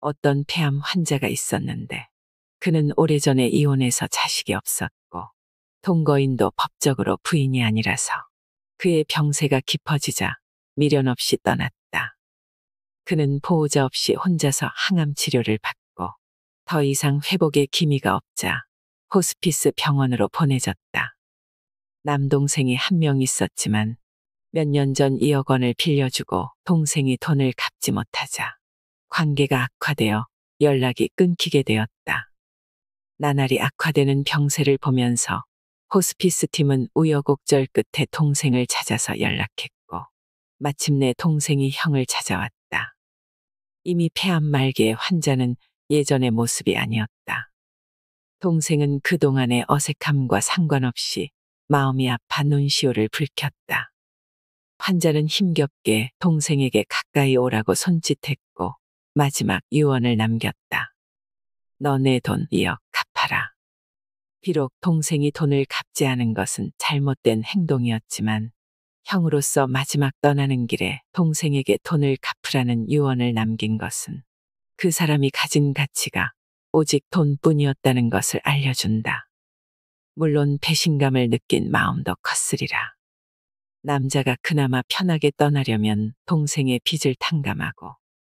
어떤 폐암 환자가 있었는데 그는 오래전에 이혼해서 자식이 없었고 동거인도 법적으로 부인이 아니라서 그의 병세가 깊어지자 미련 없이 떠났다. 그는 보호자 없이 혼자서 항암 치료를 받고 더 이상 회복의 기미가 없자 호스피스 병원으로 보내졌다. 남동생이 한 명 있었지만 몇 년 전 2억 원을 빌려주고 동생이 돈을 갚지 못하자 관계가 악화되어 연락이 끊기게 되었다. 나날이 악화되는 병세를 보면서 호스피스 팀은 우여곡절 끝에 동생을 찾아서 연락했고 마침내 동생이 형을 찾아왔다. 이미 폐암 말기의 환자는 예전의 모습이 아니었다. 동생은 그동안의 어색함과 상관없이 마음이 아파 눈시울을 붉혔다. 환자는 힘겹게 동생에게 가까이 오라고 손짓했고 마지막 유언을 남겼다. 너 내 돈 2억 갚아라. 비록 동생이 돈을 갚지 않은 것은 잘못된 행동이었지만 형으로서 마지막 떠나는 길에 동생에게 돈을 갚으라는 유언을 남긴 것은 그 사람이 가진 가치가 오직 돈뿐이었다는 것을 알려준다. 물론 배신감을 느낀 마음도 컸으리라. 남자가 그나마 편하게 떠나려면 동생의 빚을 탕감하고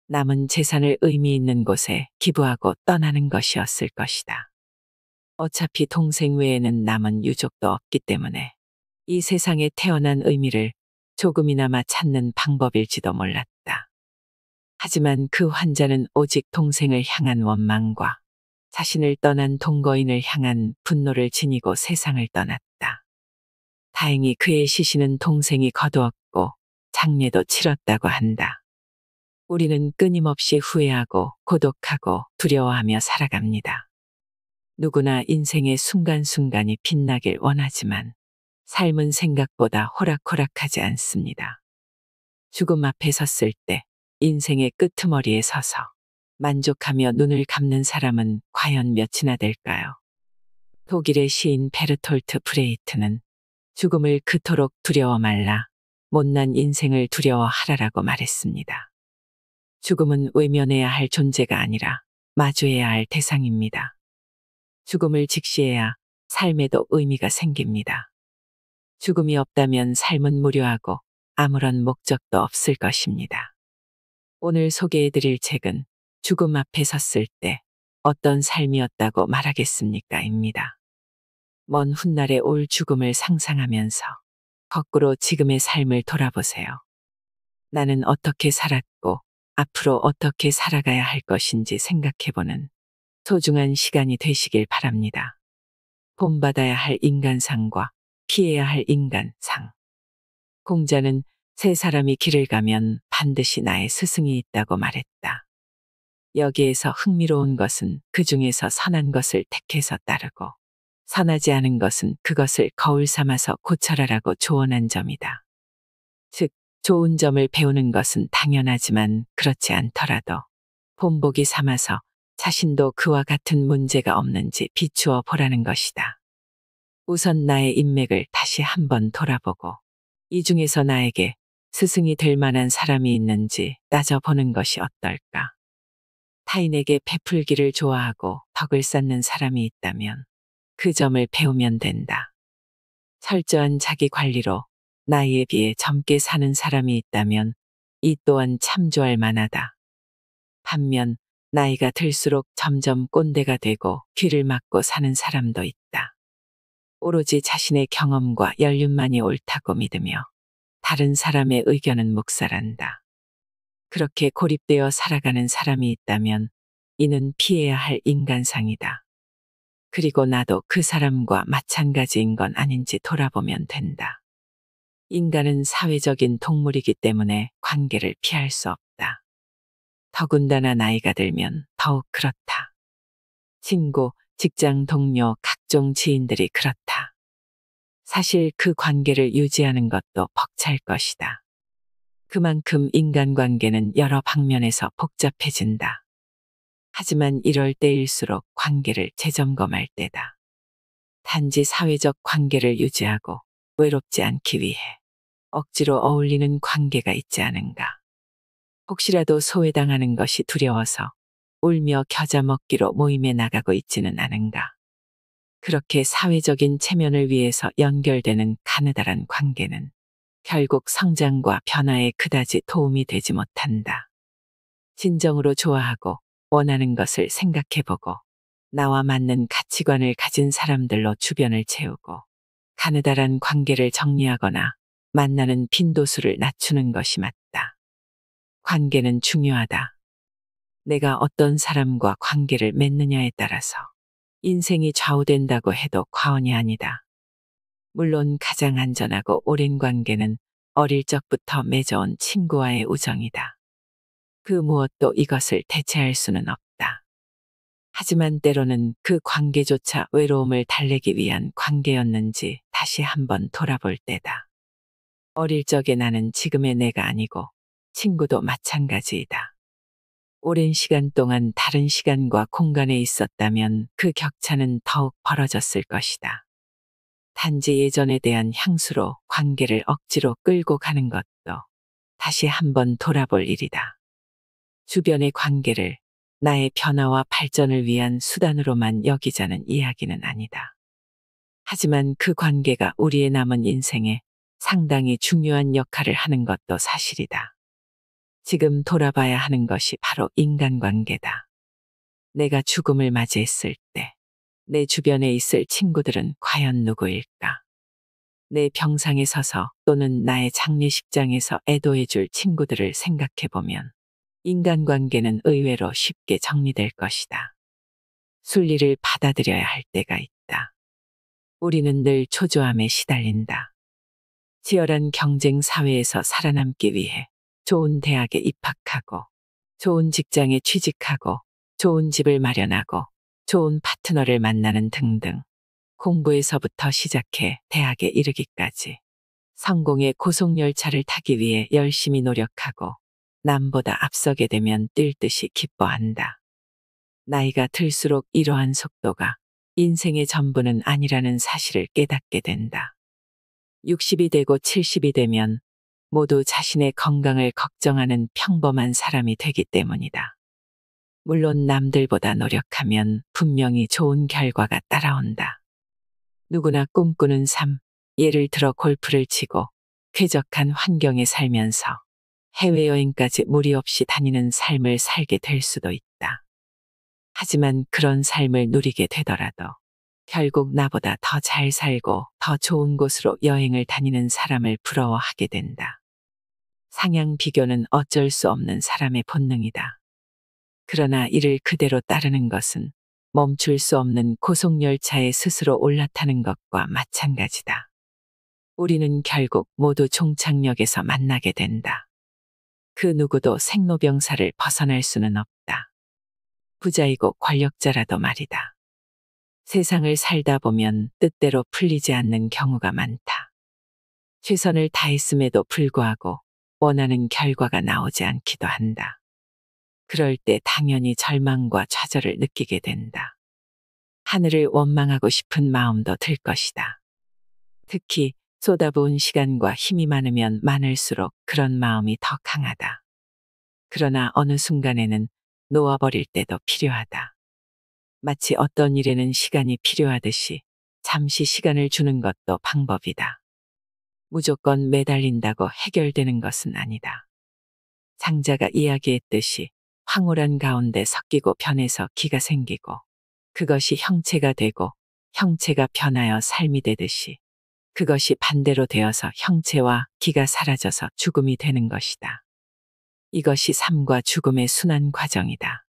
남은 재산을 의미 있는 곳에 기부하고 떠나는 것이었을 것이다. 어차피 동생 외에는 남은 유족도 없기 때문에 이 세상에 태어난 의미를 조금이나마 찾는 방법일지도 몰랐다. 하지만 그 환자는 오직 동생을 향한 원망과 자신을 떠난 동거인을 향한 분노를 지니고 세상을 떠났다. 다행히 그의 시신은 동생이 거두었고 장례도 치렀다고 한다. 우리는 끊임없이 후회하고 고독하고 두려워하며 살아갑니다. 누구나 인생의 순간순간이 빛나길 원하지만 삶은 생각보다 호락호락하지 않습니다. 죽음 앞에 섰을 때 인생의 끄트머리에 서서 만족하며 눈을 감는 사람은 과연 몇이나 될까요? 독일의 시인 베르톨트 브레이트는 죽음을 그토록 두려워 말라 못난 인생을 두려워하라라고 말했습니다. 죽음은 외면해야 할 존재가 아니라 마주해야 할 대상입니다. 죽음을 직시해야 삶에도 의미가 생깁니다. 죽음이 없다면 삶은 무료하고 아무런 목적도 없을 것입니다. 오늘 소개해드릴 책은 죽음 앞에 섰을 때 어떤 삶이었다고 말하겠습니까?입니다. 먼 훗날에 올 죽음을 상상하면서 거꾸로 지금의 삶을 돌아보세요. 나는 어떻게 살았고 앞으로 어떻게 살아가야 할 것인지 생각해보는 소중한 시간이 되시길 바랍니다. 본받아야 할 인간상과 피해야 할 인간상. 공자는 세 사람이 길을 가면 반드시 나의 스승이 있다고 말했다. 여기에서 흥미로운 것은 그 중에서 선한 것을 택해서 따르고 선하지 않은 것은 그것을 거울 삼아서 고쳐라라고 조언한 점이다. 즉, 좋은 점을 배우는 것은 당연하지만 그렇지 않더라도 본보기 삼아서 자신도 그와 같은 문제가 없는지 비추어 보라는 것이다. 우선 나의 인맥을 다시 한번 돌아보고 이 중에서 나에게 스승이 될 만한 사람이 있는지 따져보는 것이 어떨까. 타인에게 베풀기를 좋아하고 덕을 쌓는 사람이 있다면 그 점을 배우면 된다. 철저한 자기 관리로 나이에 비해 젊게 사는 사람이 있다면 이 또한 참조할 만하다. 반면 나이가 들수록 점점 꼰대가 되고 귀를 막고 사는 사람도 있다. 오로지 자신의 경험과 연륜만이 옳다고 믿으며 다른 사람의 의견은 묵살한다. 그렇게 고립되어 살아가는 사람이 있다면 이는 피해야 할 인간상이다. 그리고 나도 그 사람과 마찬가지인 건 아닌지 돌아보면 된다. 인간은 사회적인 동물이기 때문에 관계를 피할 수 없다. 더군다나 나이가 들면 더욱 그렇다. 친구, 직장 동료, 각종 지인들이 그렇다. 사실 그 관계를 유지하는 것도 벅찰 것이다. 그만큼 인간관계는 여러 방면에서 복잡해진다. 하지만 이럴 때일수록 관계를 재점검할 때다. 단지 사회적 관계를 유지하고 외롭지 않기 위해 억지로 어울리는 관계가 있지 않은가. 혹시라도 소외당하는 것이 두려워서 울며 겨자 먹기로 모임에 나가고 있지는 않은가. 그렇게 사회적인 체면을 위해서 연결되는 가느다란 관계는 결국 성장과 변화에 그다지 도움이 되지 못한다. 진정으로 좋아하고 원하는 것을 생각해보고 나와 맞는 가치관을 가진 사람들로 주변을 채우고 가느다란 관계를 정리하거나 만나는 빈도수를 낮추는 것이 맞다. 관계는 중요하다. 내가 어떤 사람과 관계를 맺느냐에 따라서 인생이 좌우된다고 해도 과언이 아니다. 물론 가장 안전하고 오랜 관계는 어릴 적부터 맺어온 친구와의 우정이다. 그 무엇도 이것을 대체할 수는 없다. 하지만 때로는 그 관계조차 외로움을 달래기 위한 관계였는지 다시 한번 돌아볼 때다. 어릴 적의 나는 지금의 내가 아니고 친구도 마찬가지이다. 오랜 시간 동안 다른 시간과 공간에 있었다면 그 격차는 더욱 벌어졌을 것이다. 단지 예전에 대한 향수로 관계를 억지로 끌고 가는 것도 다시 한번 돌아볼 일이다. 주변의 관계를 나의 변화와 발전을 위한 수단으로만 여기자는 이야기는 아니다. 하지만 그 관계가 우리의 남은 인생에 상당히 중요한 역할을 하는 것도 사실이다. 지금 돌아봐야 하는 것이 바로 인간관계다. 내가 죽음을 맞이했을 때 내 주변에 있을 친구들은 과연 누구일까? 내 병상에 서서 또는 나의 장례식장에서 애도해줄 친구들을 생각해보면 인간관계는 의외로 쉽게 정리될 것이다. 순리를 받아들여야 할 때가 있다. 우리는 늘 초조함에 시달린다. 치열한 경쟁 사회에서 살아남기 위해 좋은 대학에 입학하고 좋은 직장에 취직하고 좋은 집을 마련하고 좋은 파트너를 만나는 등등 공부에서부터 시작해 대학에 이르기까지 성공의 고속열차를 타기 위해 열심히 노력하고 남보다 앞서게 되면 뛸 듯이 기뻐한다. 나이가 들수록 이러한 속도가 인생의 전부는 아니라는 사실을 깨닫게 된다. 60이 되고 70이 되면 모두 자신의 건강을 걱정하는 평범한 사람이 되기 때문이다. 물론 남들보다 노력하면 분명히 좋은 결과가 따라온다. 누구나 꿈꾸는 삶, 예를 들어 골프를 치고 쾌적한 환경에 살면서 해외여행까지 무리 없이 다니는 삶을 살게 될 수도 있다. 하지만 그런 삶을 누리게 되더라도 결국 나보다 더 잘 살고 더 좋은 곳으로 여행을 다니는 사람을 부러워하게 된다. 상향 비교는 어쩔 수 없는 사람의 본능이다. 그러나 이를 그대로 따르는 것은 멈출 수 없는 고속열차에 스스로 올라타는 것과 마찬가지다. 우리는 결국 모두 종착역에서 만나게 된다. 그 누구도 생로병사를 벗어날 수는 없다. 부자이고 권력자라도 말이다. 세상을 살다 보면 뜻대로 풀리지 않는 경우가 많다. 최선을 다했음에도 불구하고 원하는 결과가 나오지 않기도 한다. 그럴 때 당연히 절망과 좌절을 느끼게 된다. 하늘을 원망하고 싶은 마음도 들 것이다. 특히 쏟아부은 시간과 힘이 많으면 많을수록 그런 마음이 더 강하다. 그러나 어느 순간에는 놓아버릴 때도 필요하다. 마치 어떤 일에는 시간이 필요하듯이 잠시 시간을 주는 것도 방법이다. 무조건 매달린다고 해결되는 것은 아니다. 장자가 이야기했듯이 황홀한 가운데 섞이고 변해서 기가 생기고 그것이 형체가 되고 형체가 변하여 삶이 되듯이 그것이 반대로 되어서 형체와 기가 사라져서 죽음이 되는 것이다. 이것이 삶과 죽음의 순환 과정이다.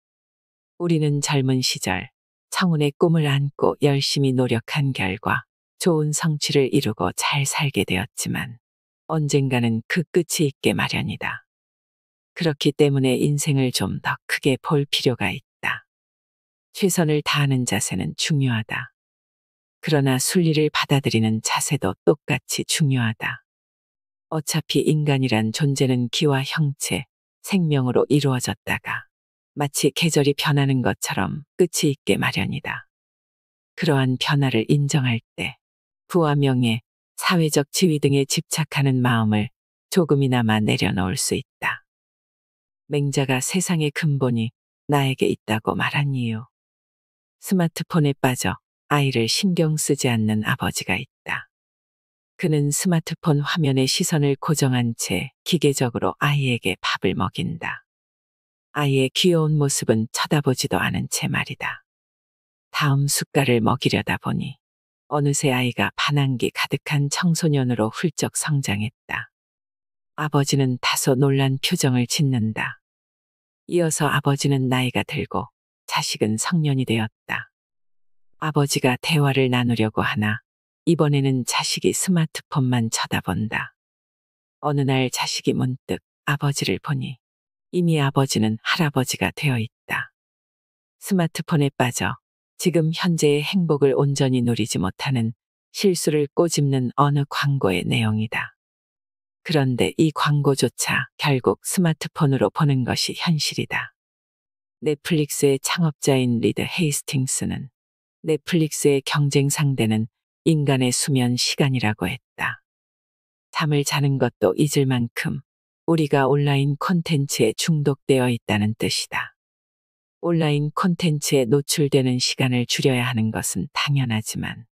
우리는 젊은 시절 청운의 꿈을 안고 열심히 노력한 결과 좋은 성취를 이루고 잘 살게 되었지만 언젠가는 그 끝이 있게 마련이다. 그렇기 때문에 인생을 좀 더 크게 볼 필요가 있다. 최선을 다하는 자세는 중요하다. 그러나 순리를 받아들이는 자세도 똑같이 중요하다. 어차피 인간이란 존재는 기와 형체, 생명으로 이루어졌다가 마치 계절이 변하는 것처럼 끝이 있게 마련이다. 그러한 변화를 인정할 때 부와 명예, 사회적 지위 등에 집착하는 마음을 조금이나마 내려놓을 수 있다. 맹자가 세상의 근본이 나에게 있다고 말한 이유. 스마트폰에 빠져 아이를 신경 쓰지 않는 아버지가 있다. 그는 스마트폰 화면에 시선을 고정한 채 기계적으로 아이에게 밥을 먹인다. 아이의 귀여운 모습은 쳐다보지도 않은 채 말이다. 다음 숟갈을 먹이려다 보니 어느새 아이가 반항기 가득한 청소년으로 훌쩍 성장했다. 아버지는 다소 놀란 표정을 짓는다. 이어서 아버지는 나이가 들고 자식은 성년이 되었다. 아버지가 대화를 나누려고 하나 이번에는 자식이 스마트폰만 쳐다본다. 어느 날 자식이 문득 아버지를 보니 이미 아버지는 할아버지가 되어 있다. 스마트폰에 빠져 지금 현재의 행복을 온전히 누리지 못하는 실수를 꼬집는 어느 광고의 내용이다. 그런데 이 광고조차 결국 스마트폰으로 보는 것이 현실이다. 넷플릭스의 창업자인 리드 헤이스팅스는 넷플릭스의 경쟁 상대는 인간의 수면 시간이라고 했다. 잠을 자는 것도 잊을 만큼 우리가 온라인 콘텐츠에 중독되어 있다는 뜻이다. 온라인 콘텐츠에 노출되는 시간을 줄여야 하는 것은 당연하지만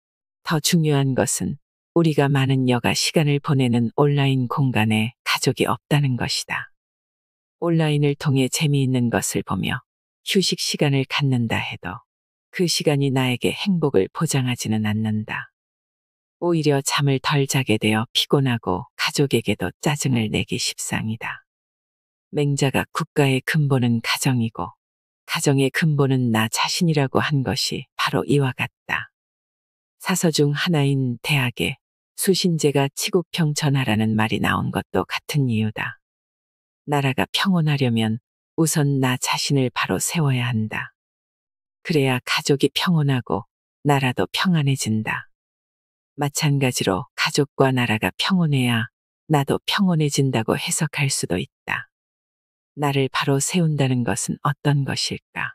더 중요한 것은 우리가 많은 여가 시간을 보내는 온라인 공간에 가족이 없다는 것이다. 온라인을 통해 재미있는 것을 보며 휴식 시간을 갖는다 해도 그 시간이 나에게 행복을 보장하지는 않는다. 오히려 잠을 덜 자게 되어 피곤하고 가족에게도 짜증을 내기 십상이다. 맹자가 국가의 근본은 가정이고 가정의 근본은 나 자신이라고 한 것이 바로 이와 같다. 사서 중 하나인 대학에 수신제가 치국평천하라는 말이 나온 것도 같은 이유다. 나라가 평온하려면 우선 나 자신을 바로 세워야 한다. 그래야 가족이 평온하고 나라도 평안해진다. 마찬가지로 가족과 나라가 평온해야 나도 평온해진다고 해석할 수도 있다. 나를 바로 세운다는 것은 어떤 것일까?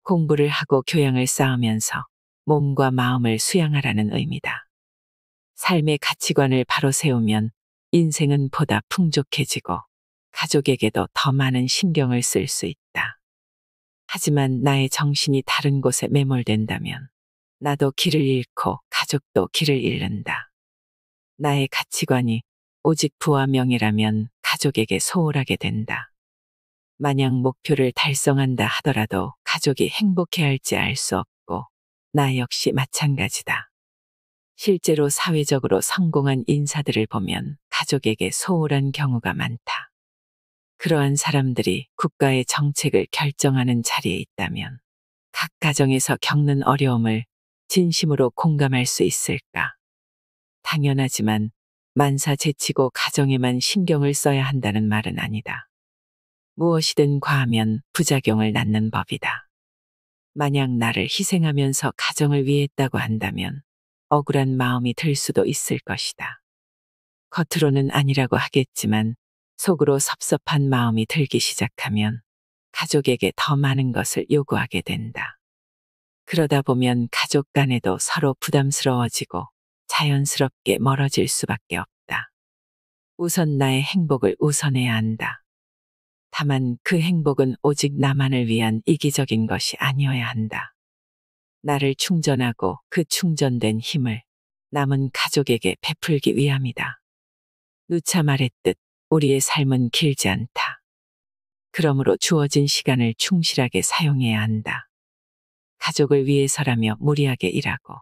공부를 하고 교양을 쌓으면서 몸과 마음을 수양하라는 의미다. 삶의 가치관을 바로 세우면 인생은 보다 풍족해지고 가족에게도 더 많은 신경을 쓸 수 있다. 하지만 나의 정신이 다른 곳에 매몰된다면 나도 길을 잃고 가족도 길을 잃는다. 나의 가치관이 오직 부와 명예라면 가족에게 소홀하게 된다. 만약 목표를 달성한다 하더라도 가족이 행복해할지 알 수 없고 나 역시 마찬가지다. 실제로 사회적으로 성공한 인사들을 보면 가족에게 소홀한 경우가 많다. 그러한 사람들이 국가의 정책을 결정하는 자리에 있다면 각 가정에서 겪는 어려움을 진심으로 공감할 수 있을까? 당연하지만 만사 제치고 가정에만 신경을 써야 한다는 말은 아니다. 무엇이든 과하면 부작용을 낳는 법이다. 만약 나를 희생하면서 가정을 위했다고 한다면 억울한 마음이 들 수도 있을 것이다. 겉으로는 아니라고 하겠지만 속으로 섭섭한 마음이 들기 시작하면 가족에게 더 많은 것을 요구하게 된다. 그러다 보면 가족 간에도 서로 부담스러워지고 자연스럽게 멀어질 수밖에 없다. 우선 나의 행복을 우선해야 한다. 다만 그 행복은 오직 나만을 위한 이기적인 것이 아니어야 한다. 나를 충전하고 그 충전된 힘을 남은 가족에게 베풀기 위함이다. 누차 말했듯 우리의 삶은 길지 않다. 그러므로 주어진 시간을 충실하게 사용해야 한다. 가족을 위해서라며 무리하게 일하고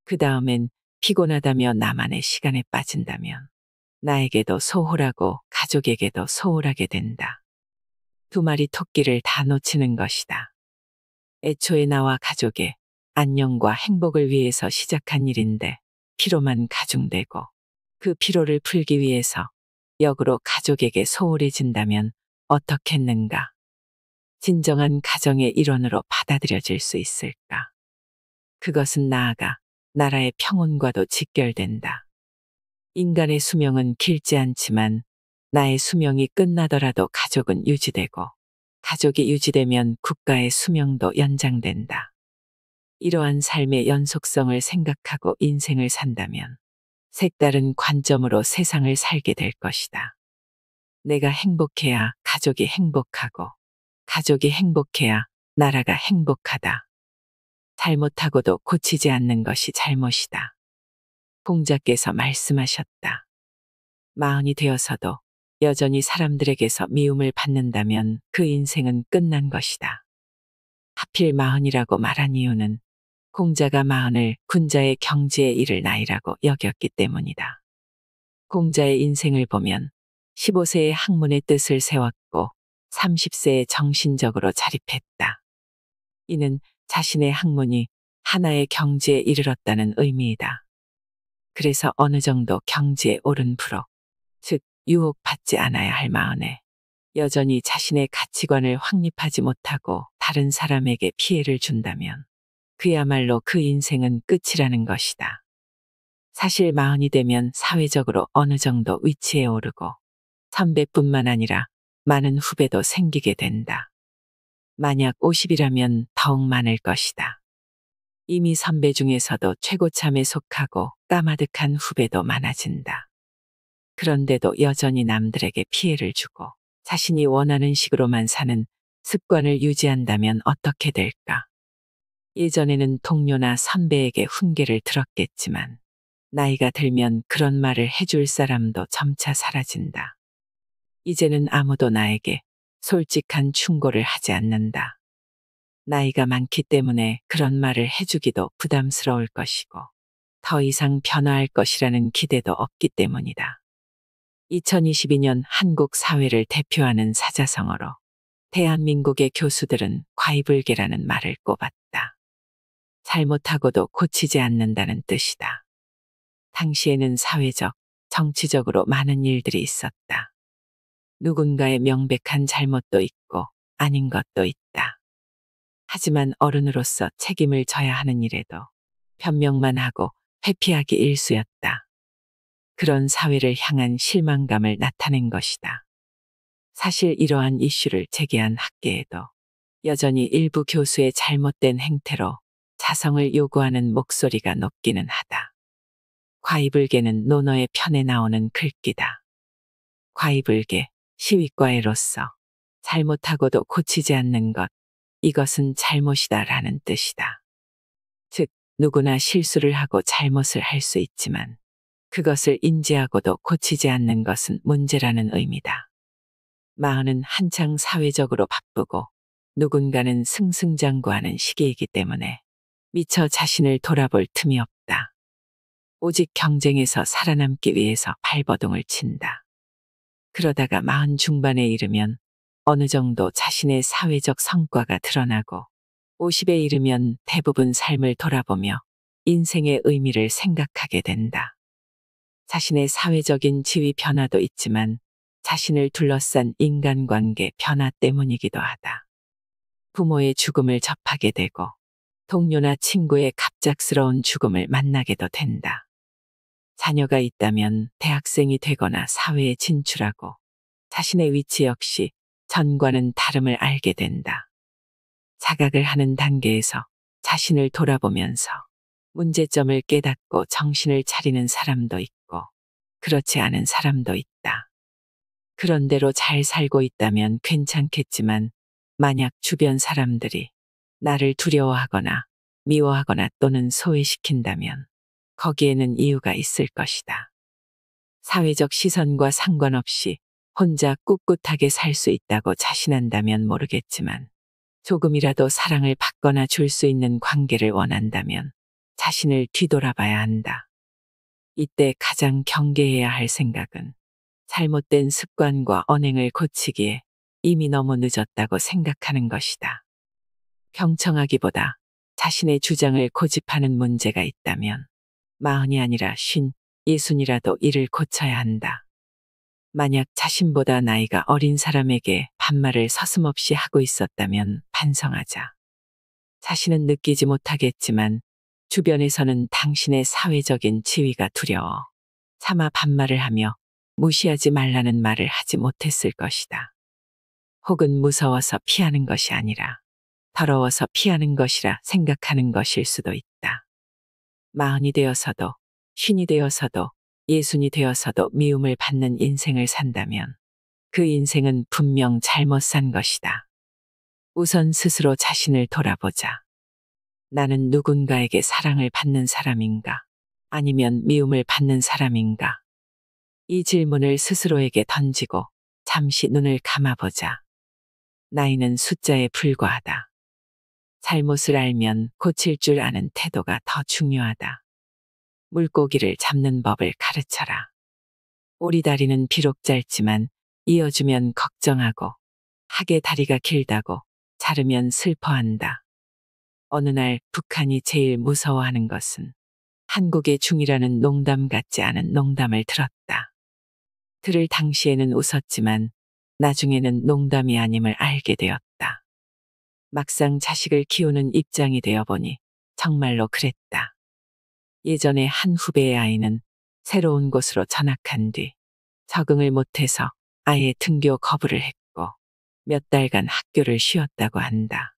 그 다음엔 피곤하다며 나만의 시간에 빠진다면 나에게도 소홀하고 가족에게도 소홀하게 된다. 두 마리 토끼를 다 놓치는 것이다. 애초에 나와 가족의 안녕과 행복을 위해서 시작한 일인데 피로만 가중되고 그 피로를 풀기 위해서 역으로 가족에게 소홀해진다면 어떻겠는가? 진정한 가정의 일원으로 받아들여질 수 있을까? 그것은 나아가 나라의 평온과도 직결된다. 인간의 수명은 길지 않지만 나의 수명이 끝나더라도 가족은 유지되고 가족이 유지되면 국가의 수명도 연장된다. 이러한 삶의 연속성을 생각하고 인생을 산다면 색다른 관점으로 세상을 살게 될 것이다. 내가 행복해야 가족이 행복하고 가족이 행복해야 나라가 행복하다. 잘못하고도 고치지 않는 것이 잘못이다. 공자께서 말씀하셨다. 마흔이 되어서도 여전히 사람들에게서 미움을 받는다면 그 인생은 끝난 것이다. 하필 마흔이라고 말한 이유는 공자가 마흔을 군자의 경지에 이를 나이라고 여겼기 때문이다. 공자의 인생을 보면 15세에 학문의 뜻을 세웠고 30세에 정신적으로 자립했다. 이는 자신의 학문이 하나의 경지에 이르렀다는 의미이다. 그래서 어느 정도 경지에 오른 프로, 즉 유혹받지 않아야 할 마흔에 여전히 자신의 가치관을 확립하지 못하고 다른 사람에게 피해를 준다면 그야말로 그 인생은 끝이라는 것이다. 사실 마흔이 되면 사회적으로 어느 정도 위치에 오르고 선배뿐만 아니라 많은 후배도 생기게 된다. 만약 50이라면 더욱 많을 것이다. 이미 선배 중에서도 최고참에 속하고 까마득한 후배도 많아진다. 그런데도 여전히 남들에게 피해를 주고 자신이 원하는 식으로만 사는 습관을 유지한다면 어떻게 될까? 예전에는 동료나 선배에게 훈계를 들었겠지만 나이가 들면 그런 말을 해줄 사람도 점차 사라진다. 이제는 아무도 나에게 솔직한 충고를 하지 않는다. 나이가 많기 때문에 그런 말을 해주기도 부담스러울 것이고 더 이상 변화할 것이라는 기대도 없기 때문이다. 2022년 한국 사회를 대표하는 사자성어로 대한민국의 교수들은 과이불개라는 말을 꼽았다. 잘못하고도 고치지 않는다는 뜻이다. 당시에는 사회적, 정치적으로 많은 일들이 있었다. 누군가의 명백한 잘못도 있고 아닌 것도 있다. 하지만 어른으로서 책임을 져야 하는 일에도 변명만 하고 회피하기 일쑤였다. 그런 사회를 향한 실망감을 나타낸 것이다. 사실 이러한 이슈를 제기한 학계에도 여전히 일부 교수의 잘못된 행태로 자성을 요구하는 목소리가 높기는 하다. 과이불개는 논어의 편에 나오는 글귀다. 과이불개, 시위과애로서 잘못하고도 고치지 않는 것, 이것은 잘못이다 라는 뜻이다. 즉, 누구나 실수를 하고 잘못을 할 수 있지만 그것을 인지하고도 고치지 않는 것은 문제라는 의미다. 마흔은 한창 사회적으로 바쁘고 누군가는 승승장구하는 시기이기 때문에 미처 자신을 돌아볼 틈이 없다. 오직 경쟁에서 살아남기 위해서 발버둥을 친다. 그러다가 마흔 중반에 이르면 어느 정도 자신의 사회적 성과가 드러나고 50에 이르면 대부분 삶을 돌아보며 인생의 의미를 생각하게 된다. 자신의 사회적인 지위 변화도 있지만 자신을 둘러싼 인간관계 변화 때문이기도 하다. 부모의 죽음을 접하게 되고 동료나 친구의 갑작스러운 죽음을 만나게도 된다. 자녀가 있다면 대학생이 되거나 사회에 진출하고 자신의 위치 역시 전과는 다름을 알게 된다. 자각을 하는 단계에서 자신을 돌아보면서 문제점을 깨닫고 정신을 차리는 사람도 있고 그렇지 않은 사람도 있다. 그런 대로 잘 살고 있다면 괜찮겠지만 만약 주변 사람들이 나를 두려워하거나 미워하거나 또는 소외시킨다면 거기에는 이유가 있을 것이다. 사회적 시선과 상관없이 혼자 꿋꿋하게 살 수 있다고 자신한다면 모르겠지만 조금이라도 사랑을 받거나 줄 수 있는 관계를 원한다면 자신을 뒤돌아봐야 한다. 이때 가장 경계해야 할 생각은 잘못된 습관과 언행을 고치기에 이미 너무 늦었다고 생각하는 것이다. 경청하기보다 자신의 주장을 고집하는 문제가 있다면 마흔이 아니라 50, 60이라도 이를 고쳐야 한다. 만약 자신보다 나이가 어린 사람에게 반말을 서슴없이 하고 있었다면 반성하자. 자신은 느끼지 못하겠지만 주변에서는 당신의 사회적인 지위가 두려워 차마 반말을 하며 무시하지 말라는 말을 하지 못했을 것이다. 혹은 무서워서 피하는 것이 아니라 더러워서 피하는 것이라 생각하는 것일 수도 있다. 마흔이 되어서도, 50이 되어서도, 60이 되어서도 미움을 받는 인생을 산다면 그 인생은 분명 잘못 산 것이다. 우선 스스로 자신을 돌아보자. 나는 누군가에게 사랑을 받는 사람인가? 아니면 미움을 받는 사람인가? 이 질문을 스스로에게 던지고 잠시 눈을 감아보자. 나이는 숫자에 불과하다. 잘못을 알면 고칠 줄 아는 태도가 더 중요하다. 물고기를 잡는 법을 가르쳐라. 오리다리는 비록 짧지만 이어주면 걱정하고, 학의 다리가 길다고 자르면 슬퍼한다. 어느 날 북한이 제일 무서워하는 것은 한국의 중이라는 농담 같지 않은 농담을 들었다. 들을 당시에는 웃었지만 나중에는 농담이 아님을 알게 되었다. 막상 자식을 키우는 입장이 되어보니 정말로 그랬다. 예전에 한 후배의 아이는 새로운 곳으로 전학한 뒤 적응을 못해서 아예 등교 거부를 했고 몇 달간 학교를 쉬었다고 한다.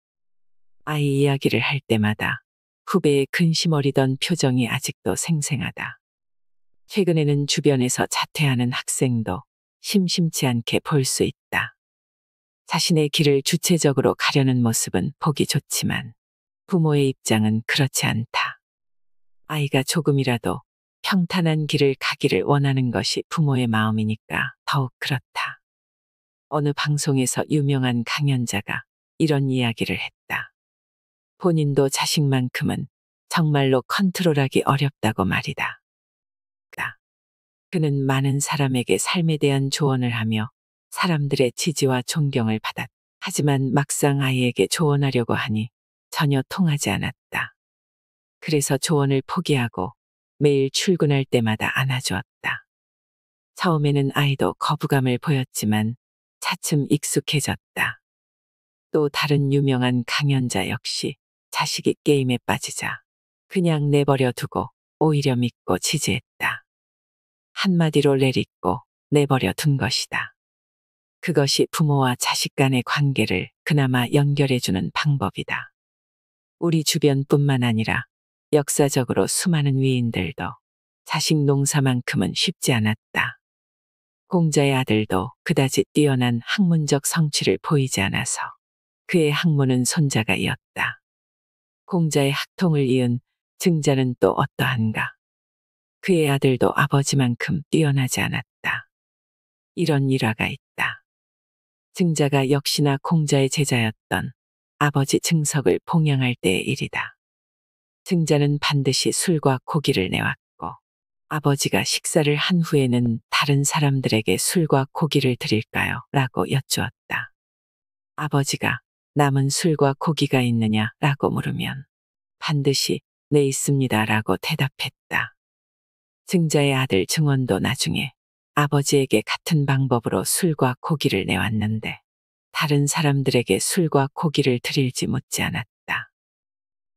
아이 이야기를 할 때마다 후배의 근심 어리던 표정이 아직도 생생하다. 최근에는 주변에서 자퇴하는 학생도 심심치 않게 볼 수 있다. 자신의 길을 주체적으로 가려는 모습은 보기 좋지만 부모의 입장은 그렇지 않다. 아이가 조금이라도 평탄한 길을 가기를 원하는 것이 부모의 마음이니까 더욱 그렇다. 어느 방송에서 유명한 강연자가 이런 이야기를 했다. 본인도 자식만큼은 정말로 컨트롤하기 어렵다고 말이다. 그는 많은 사람에게 삶에 대한 조언을 하며 사람들의 지지와 존경을 받았다. 하지만 막상 아이에게 조언하려고 하니 전혀 통하지 않았다. 그래서 조언을 포기하고 매일 출근할 때마다 안아주었다. 처음에는 아이도 거부감을 보였지만 차츰 익숙해졌다. 또 다른 유명한 강연자 역시 자식이 게임에 빠지자 그냥 내버려 두고 오히려 믿고 지지했다. 한마디로 내딛고 내버려 둔 것이다. 그것이 부모와 자식 간의 관계를 그나마 연결해주는 방법이다. 우리 주변뿐만 아니라 역사적으로 수많은 위인들도 자식 농사만큼은 쉽지 않았다. 공자의 아들도 그다지 뛰어난 학문적 성취를 보이지 않아서 그의 학문은 손자가 이었다. 공자의 학통을 이은 증자는 또 어떠한가? 그의 아들도 아버지만큼 뛰어나지 않았다. 이런 일화가 있다. 증자가 역시나 공자의 제자였던 아버지 증석을 봉양할 때의 일이다. 증자는 반드시 술과 고기를 내왔고 아버지가 식사를 한 후에는 다른 사람들에게 술과 고기를 드릴까요? 라고 여쭈었다. 아버지가 남은 술과 고기가 있느냐? 라고 물으면 반드시 네 있습니다. 라고 대답했다. 증자의 아들 증원도 나중에 아버지에게 같은 방법으로 술과 고기를 내왔는데 다른 사람들에게 술과 고기를 드릴지 묻지 않았다.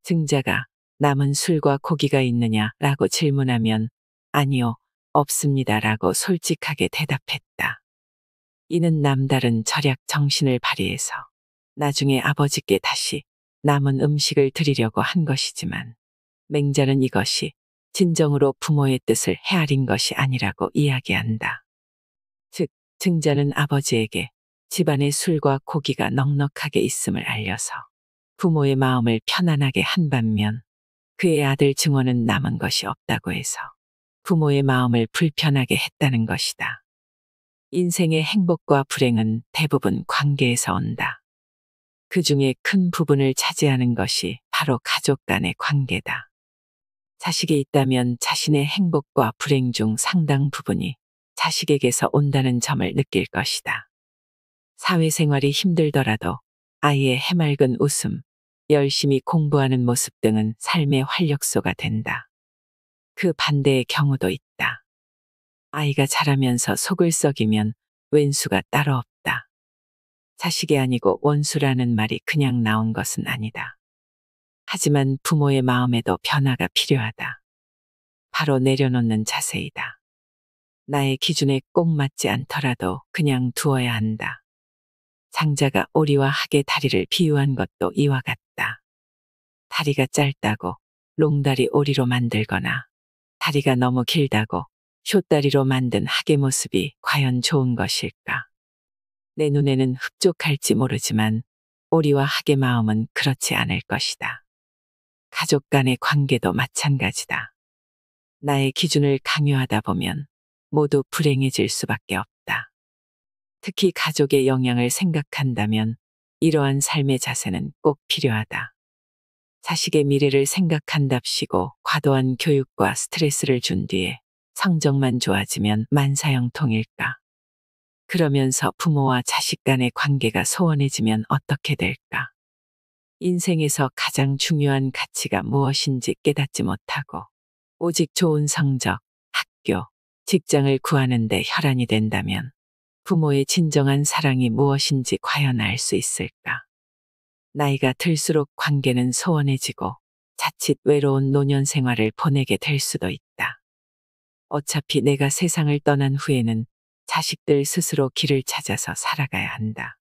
증자가 남은 술과 고기가 있느냐라고 질문하면 아니요, 없습니다라고 솔직하게 대답했다. 이는 남다른 절약 정신을 발휘해서 나중에 아버지께 다시 남은 음식을 드리려고 한 것이지만 맹자는 이것이 진정으로 부모의 뜻을 헤아린 것이 아니라고 이야기한다. 즉, 증자는 아버지에게 집안에 술과 고기가 넉넉하게 있음을 알려서 부모의 마음을 편안하게 한 반면 그의 아들 증원은 남은 것이 없다고 해서 부모의 마음을 불편하게 했다는 것이다. 인생의 행복과 불행은 대부분 관계에서 온다. 그 중에 큰 부분을 차지하는 것이 바로 가족 간의 관계다. 자식이 있다면 자신의 행복과 불행 중 상당 부분이 자식에게서 온다는 점을 느낄 것이다. 사회생활이 힘들더라도 아이의 해맑은 웃음, 열심히 공부하는 모습 등은 삶의 활력소가 된다. 그 반대의 경우도 있다. 아이가 자라면서 속을 썩이면 왼수가 따로 없다. 자식이 아니고 원수라는 말이 그냥 나온 것은 아니다. 하지만 부모의 마음에도 변화가 필요하다. 바로 내려놓는 자세이다. 나의 기준에 꼭 맞지 않더라도 그냥 두어야 한다. 장자가 오리와 학의 다리를 비유한 것도 이와 같다. 다리가 짧다고 롱다리 오리로 만들거나 다리가 너무 길다고 숏다리로 만든 학의 모습이 과연 좋은 것일까? 내 눈에는 흡족할지 모르지만 오리와 학의 마음은 그렇지 않을 것이다. 가족 간의 관계도 마찬가지다. 나의 기준을 강요하다 보면 모두 불행해질 수밖에 없다. 특히 가족의 영향을 생각한다면 이러한 삶의 자세는 꼭 필요하다. 자식의 미래를 생각한답시고 과도한 교육과 스트레스를 준 뒤에 성적만 좋아지면 만사형통일까? 그러면서 부모와 자식 간의 관계가 소원해지면 어떻게 될까? 인생에서 가장 중요한 가치가 무엇인지 깨닫지 못하고 오직 좋은 성적, 학교, 직장을 구하는 데 혈안이 된다면 부모의 진정한 사랑이 무엇인지 과연 알 수 있을까? 나이가 들수록 관계는 소원해지고 자칫 외로운 노년 생활을 보내게 될 수도 있다. 어차피 내가 세상을 떠난 후에는 자식들 스스로 길을 찾아서 살아가야 한다.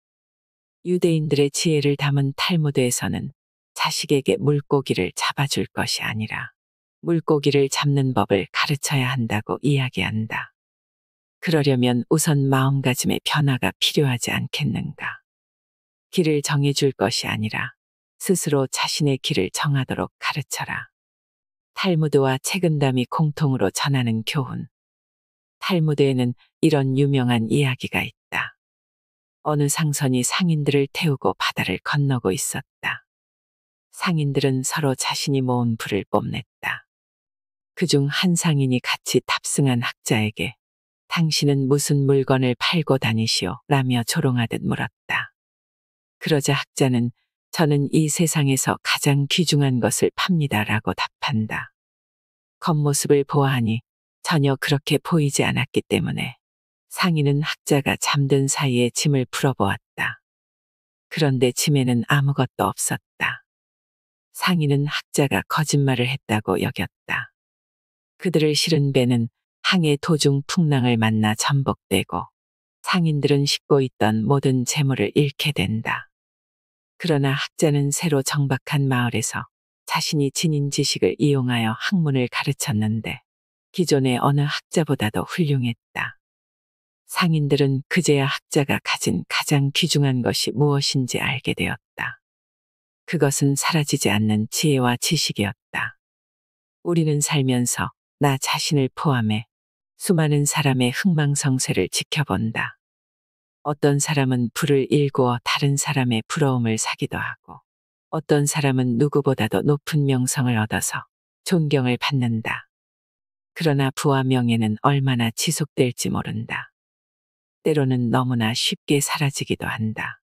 유대인들의 지혜를 담은 탈무드에서는 자식에게 물고기를 잡아줄 것이 아니라 물고기를 잡는 법을 가르쳐야 한다고 이야기한다. 그러려면 우선 마음가짐의 변화가 필요하지 않겠는가? 길을 정해줄 것이 아니라 스스로 자신의 길을 정하도록 가르쳐라. 탈무드와 책임담이 공통으로 전하는 교훈. 탈무드에는 이런 유명한 이야기가 있다. 어느 상선이 상인들을 태우고 바다를 건너고 있었다. 상인들은 서로 자신이 모은 부를 뽐냈다. 그중 한 상인이 같이 탑승한 학자에게 당신은 무슨 물건을 팔고 다니시오? 라며 조롱하듯 물었다. 그러자 학자는 저는 이 세상에서 가장 귀중한 것을 팝니다 라고 답한다. 겉모습을 보아하니 전혀 그렇게 보이지 않았기 때문에 상인은 학자가 잠든 사이에 짐을 풀어보았다. 그런데 짐에는 아무것도 없었다. 상인은 학자가 거짓말을 했다고 여겼다. 그들을 실은 배는 항해 도중 풍랑을 만나 전복되고 상인들은 싣고 있던 모든 재물을 잃게 된다. 그러나 학자는 새로 정박한 마을에서 자신이 지닌 지식을 이용하여 학문을 가르쳤는데 기존의 어느 학자보다도 훌륭했다. 상인들은 그제야 학자가 가진 가장 귀중한 것이 무엇인지 알게 되었다. 그것은 사라지지 않는 지혜와 지식이었다. 우리는 살면서 나 자신을 포함해 수많은 사람의 흥망성쇠를 지켜본다. 어떤 사람은 부를 일구어 다른 사람의 부러움을 사기도 하고 어떤 사람은 누구보다도 높은 명성을 얻어서 존경을 받는다. 그러나 부와 명예는 얼마나 지속될지 모른다. 때로는 너무나 쉽게 사라지기도 한다.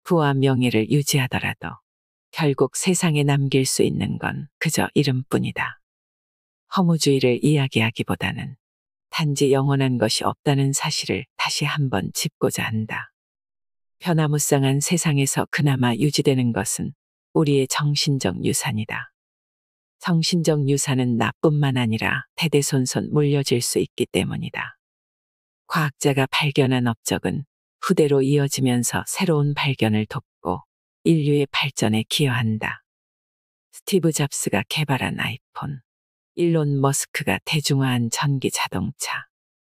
부와 명예를 유지하더라도 결국 세상에 남길 수 있는 건 그저 이름뿐이다. 허무주의를 이야기하기보다는 단지 영원한 것이 없다는 사실을 다시 한번 짚고자 한다. 변화무쌍한 세상에서 그나마 유지되는 것은 우리의 정신적 유산이다. 정신적 유산은 나뿐만 아니라 대대손손 물려질 수 있기 때문이다. 과학자가 발견한 업적은 후대로 이어지면서 새로운 발견을 돕고 인류의 발전에 기여한다. 스티브 잡스가 개발한 아이폰, 일론 머스크가 대중화한 전기 자동차,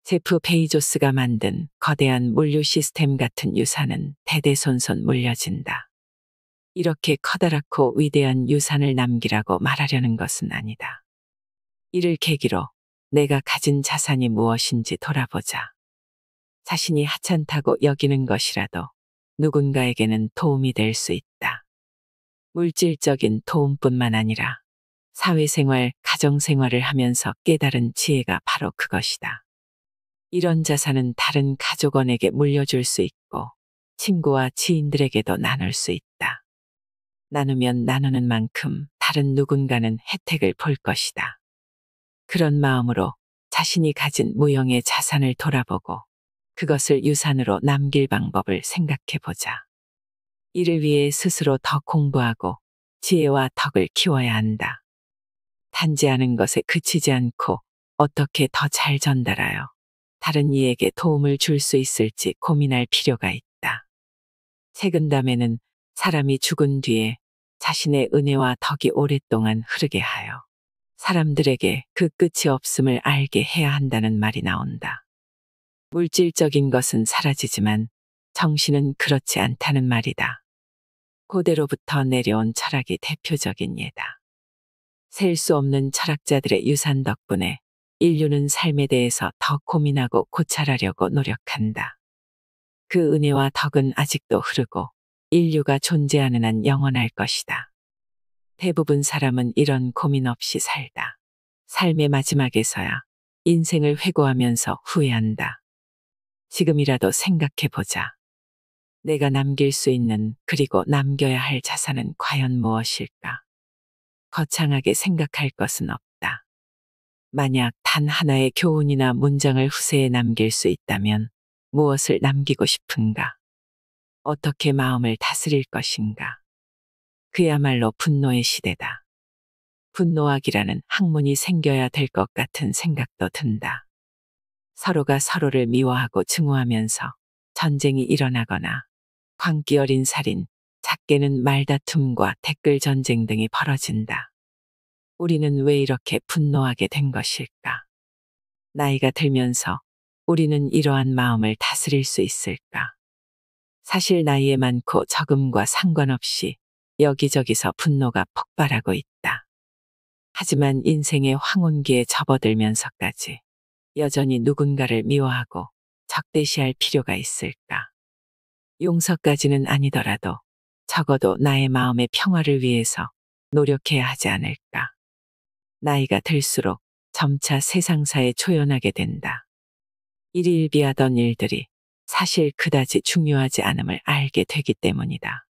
제프 베이조스가 만든 거대한 물류 시스템 같은 유산은 대대손손 물려진다. 이렇게 커다랗고 위대한 유산을 남기라고 말하려는 것은 아니다. 이를 계기로 내가 가진 자산이 무엇인지 돌아보자. 자신이 하찮다고 여기는 것이라도 누군가에게는 도움이 될 수 있다. 물질적인 도움뿐만 아니라 사회생활, 가정생활을 하면서 깨달은 지혜가 바로 그것이다. 이런 자산은 다른 가족원에게 물려줄 수 있고 친구와 지인들에게도 나눌 수 있다. 나누면 나누는 만큼 다른 누군가는 혜택을 볼 것이다. 그런 마음으로 자신이 가진 무형의 자산을 돌아보고 그것을 유산으로 남길 방법을 생각해 보자. 이를 위해 스스로 더 공부하고 지혜와 덕을 키워야 한다. 단지 아는 것에 그치지 않고 어떻게 더 잘 전달하여 다른 이에게 도움을 줄 수 있을지 고민할 필요가 있다. 책은담에는 사람이 죽은 뒤에 자신의 은혜와 덕이 오랫동안 흐르게 하여 사람들에게 그 끝이 없음을 알게 해야 한다는 말이 나온다. 물질적인 것은 사라지지만 정신은 그렇지 않다는 말이다. 고대로부터 내려온 철학이 대표적인 예다. 셀 수 없는 철학자들의 유산 덕분에 인류는 삶에 대해서 더 고민하고 고찰하려고 노력한다. 그 은혜와 덕은 아직도 흐르고 인류가 존재하는 한 영원할 것이다. 대부분 사람은 이런 고민 없이 살다. 삶의 마지막에서야 인생을 회고하면서 후회한다. 지금이라도 생각해보자. 내가 남길 수 있는 그리고 남겨야 할 자산은 과연 무엇일까? 거창하게 생각할 것은 없다. 만약 단 하나의 교훈이나 문장을 후세에 남길 수 있다면 무엇을 남기고 싶은가? 어떻게 마음을 다스릴 것인가? 그야말로 분노의 시대다. 분노하기라는 학문이 생겨야 될 것 같은 생각도 든다. 서로가 서로를 미워하고 증오하면서 전쟁이 일어나거나 광기 어린 살인, 작게는 말다툼과 댓글 전쟁 등이 벌어진다. 우리는 왜 이렇게 분노하게 된 것일까? 나이가 들면서 우리는 이러한 마음을 다스릴 수 있을까? 사실 나이에 많고 적음과 상관없이 여기저기서 분노가 폭발하고 있다. 하지만 인생의 황혼기에 접어들면서까지 여전히 누군가를 미워하고 적대시할 필요가 있을까? 용서까지는 아니더라도 적어도 나의 마음의 평화를 위해서 노력해야 하지 않을까? 나이가 들수록 점차 세상사에 초연하게 된다. 일희일비하던 일들이 사실 그다지 중요하지 않음을 알게 되기 때문이다.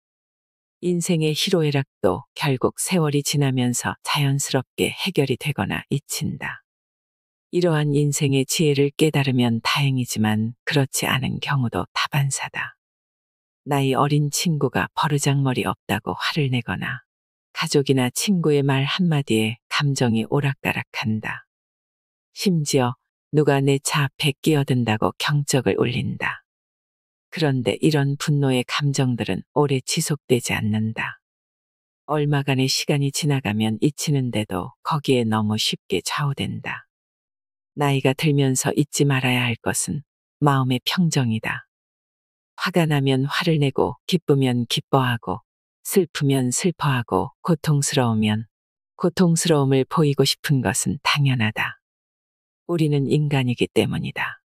인생의 희로애락도 결국 세월이 지나면서 자연스럽게 해결이 되거나 잊힌다. 이러한 인생의 지혜를 깨달으면 다행이지만 그렇지 않은 경우도 다반사다. 나이 어린 친구가 버르장머리 없다고 화를 내거나 가족이나 친구의 말 한마디에 감정이 오락가락한다. 심지어 누가 내 차 앞에 끼어든다고 경적을 울린다. 그런데 이런 분노의 감정들은 오래 지속되지 않는다. 얼마간의 시간이 지나가면 잊히는데도 거기에 너무 쉽게 좌우된다. 나이가 들면서 잊지 말아야 할 것은 마음의 평정이다. 화가 나면 화를 내고 기쁘면 기뻐하고 슬프면 슬퍼하고 고통스러우면 고통스러움을 보이고 싶은 것은 당연하다. 우리는 인간이기 때문이다.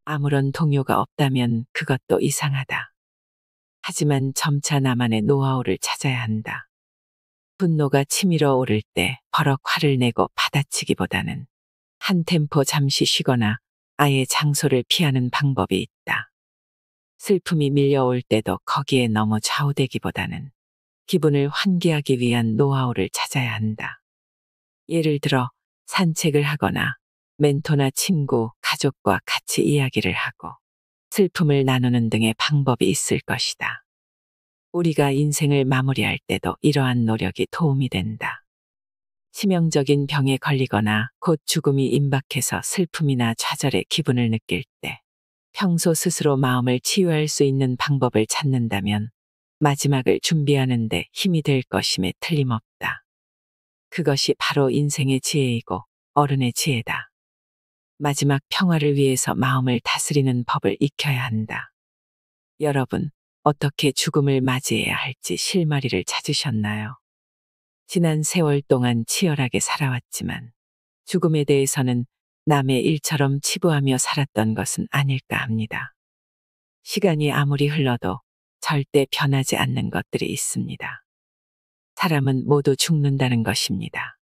아무런 동요가 없다면 그것도 이상하다. 하지만 점차 나만의 노하우를 찾아야 한다. 분노가 치밀어 오를 때 버럭 화를 내고 받아치기보다는 한 템포 잠시 쉬거나 아예 장소를 피하는 방법이 있다. 슬픔이 밀려올 때도 거기에 너무 좌우되기보다는 기분을 환기하기 위한 노하우를 찾아야 한다. 예를 들어 산책을 하거나 멘토나 친구, 가족과 같이 이야기를 하고 슬픔을 나누는 등의 방법이 있을 것이다. 우리가 인생을 마무리할 때도 이러한 노력이 도움이 된다. 치명적인 병에 걸리거나 곧 죽음이 임박해서 슬픔이나 좌절의 기분을 느낄 때 평소 스스로 마음을 치유할 수 있는 방법을 찾는다면 마지막을 준비하는 데 힘이 될 것임에 틀림없다. 그것이 바로 인생의 지혜이고 어른의 지혜다. 마지막 평화를 위해서 마음을 다스리는 법을 익혀야 한다. 여러분, 어떻게 죽음을 맞이해야 할지 실마리를 찾으셨나요? 지난 세월 동안 치열하게 살아왔지만 죽음에 대해서는 남의 일처럼 치부하며 살았던 것은 아닐까 합니다. 시간이 아무리 흘러도 절대 변하지 않는 것들이 있습니다. 사람은 모두 죽는다는 것입니다.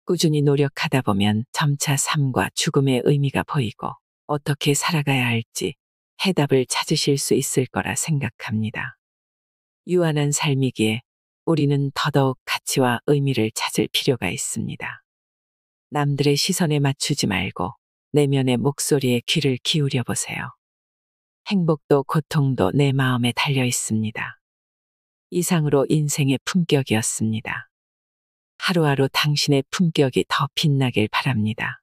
꾸준히 노력하다 보면 점차 삶과 죽음의 의미가 보이고 어떻게 살아가야 할지 해답을 찾으실 수 있을 거라 생각합니다. 유한한 삶이기에 우리는 더더욱 가치와 의미를 찾을 필요가 있습니다. 남들의 시선에 맞추지 말고 내면의 목소리에 귀를 기울여 보세요. 행복도 고통도 내 마음에 달려 있습니다. 이상으로 인생의 품격이었습니다. 하루하루 당신의 품격이 더 빛나길 바랍니다.